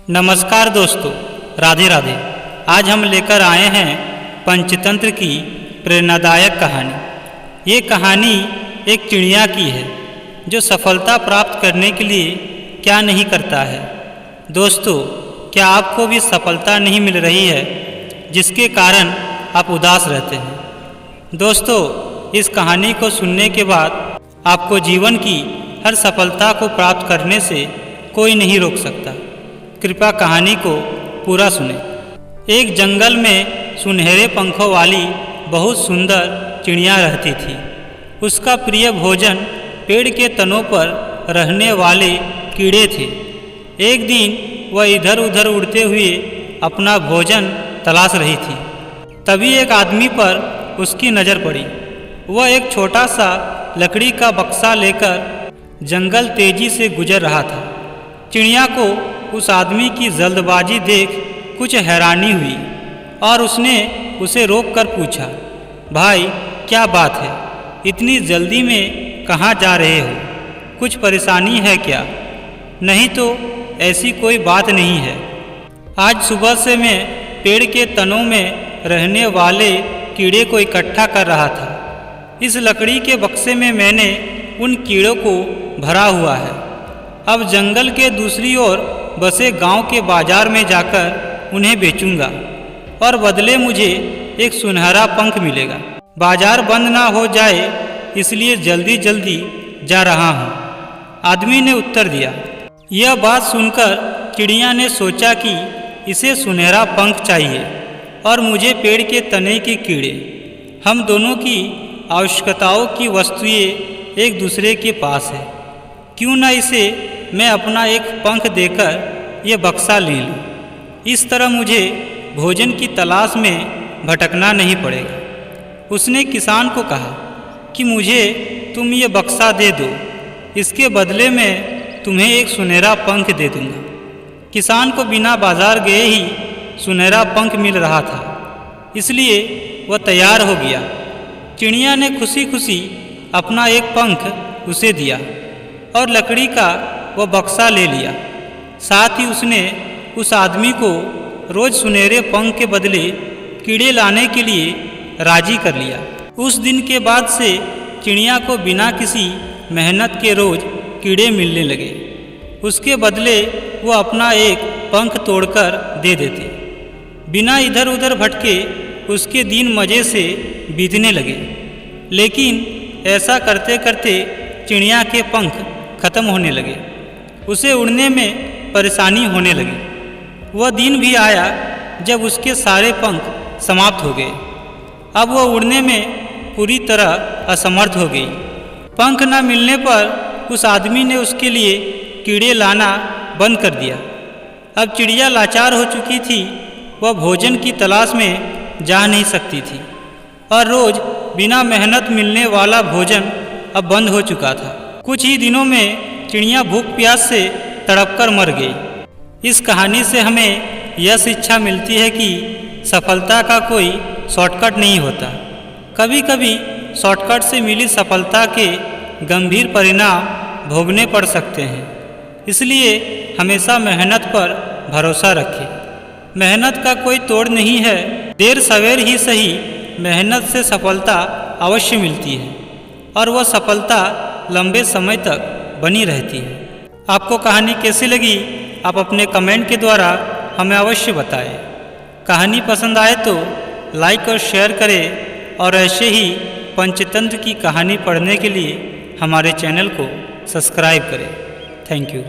नमस्कार दोस्तों, राधे राधे। आज हम लेकर आए हैं पंचतंत्र की प्रेरणादायक कहानी। ये कहानी एक चिड़िया की है जो सफलता प्राप्त करने के लिए क्या नहीं करता है। दोस्तों, क्या आपको भी सफलता नहीं मिल रही है जिसके कारण आप उदास रहते हैं? दोस्तों, इस कहानी को सुनने के बाद आपको जीवन की हर सफलता को प्राप्त करने से कोई नहीं रोक सकता। कृपया कहानी को पूरा सुने। एक जंगल में सुनहरे पंखों वाली बहुत सुंदर चिड़िया रहती थी। उसका प्रिय भोजन पेड़ के तनों पर रहने वाले कीड़े थे। एक दिन वह इधर उधर उड़ते हुए अपना भोजन तलाश रही थी। तभी एक आदमी पर उसकी नज़र पड़ी। वह एक छोटा सा लकड़ी का बक्सा लेकर जंगल तेजी से गुजर रहा था। चिड़िया को उस आदमी की जल्दबाजी देख कुछ हैरानी हुई और उसने उसे रोककर पूछा, भाई क्या बात है? इतनी जल्दी में कहाँ जा रहे हो? कुछ परेशानी है क्या? नहीं तो ऐसी कोई बात नहीं है। आज सुबह से मैं पेड़ के तनों में रहने वाले कीड़े को इकट्ठा कर रहा था। इस लकड़ी के बक्से में मैंने उन कीड़ों को भरा हुआ है। अब जंगल के दूसरी ओर बसे गांव के बाजार में जाकर उन्हें बेचूंगा और बदले मुझे एक सुनहरा पंख मिलेगा। बाजार बंद ना हो जाए इसलिए जल्दी जल्दी जा रहा हूँ, आदमी ने उत्तर दिया। यह बात सुनकर चिड़िया ने सोचा कि इसे सुनहरा पंख चाहिए और मुझे पेड़ के तने के कीड़े। हम दोनों की आवश्यकताओं की वस्तुएं एक दूसरे के पास है। क्यों न इसे मैं अपना एक पंख देकर यह बक्सा ले लूँ। इस तरह मुझे भोजन की तलाश में भटकना नहीं पड़ेगा। उसने किसान को कहा कि मुझे तुम ये बक्सा दे दो, इसके बदले में तुम्हें एक सुनहरा पंख दे दूँगा। किसान को बिना बाजार गए ही सुनहरा पंख मिल रहा था, इसलिए वह तैयार हो गया। चिड़िया ने खुशी खुशी अपना एक पंख उसे दिया और लकड़ी का वह बक्सा ले लिया। साथ ही उसने उस आदमी को रोज सुनहरे पंख के बदले कीड़े लाने के लिए राजी कर लिया। उस दिन के बाद से चिड़िया को बिना किसी मेहनत के रोज कीड़े मिलने लगे। उसके बदले वो अपना एक पंख तोड़कर दे देते। बिना इधर उधर भटके उसके दिन मज़े से बीतने लगे। लेकिन ऐसा करते करते चिड़िया के पंख खत्म होने लगे। उसे उड़ने में परेशानी होने लगी। वह दिन भी आया जब उसके सारे पंख समाप्त हो गए। अब वह उड़ने में पूरी तरह असमर्थ हो गई। पंख न मिलने पर उस आदमी ने उसके लिए कीड़े लाना बंद कर दिया। अब चिड़िया लाचार हो चुकी थी। वह भोजन की तलाश में जा नहीं सकती थी और रोज बिना मेहनत मिलने वाला भोजन अब बंद हो चुका था। कुछ ही दिनों में चिड़िया भूख प्यास से तड़पकर मर गई। इस कहानी से हमें यह शिक्षा मिलती है कि सफलता का कोई शॉर्टकट नहीं होता। कभी कभी शॉर्टकट से मिली सफलता के गंभीर परिणाम भोगने पड़ सकते हैं। इसलिए हमेशा मेहनत पर भरोसा रखें। मेहनत का कोई तोड़ नहीं है। देर सवेर ही सही मेहनत से सफलता अवश्य मिलती है और वह सफलता लंबे समय तक बनी रहती है। आपको कहानी कैसी लगी आप अपने कमेंट के द्वारा हमें अवश्य बताएं। कहानी पसंद आए तो लाइक और शेयर करें और ऐसे ही पंचतंत्र की कहानी पढ़ने के लिए हमारे चैनल को सब्सक्राइब करें। Thank you.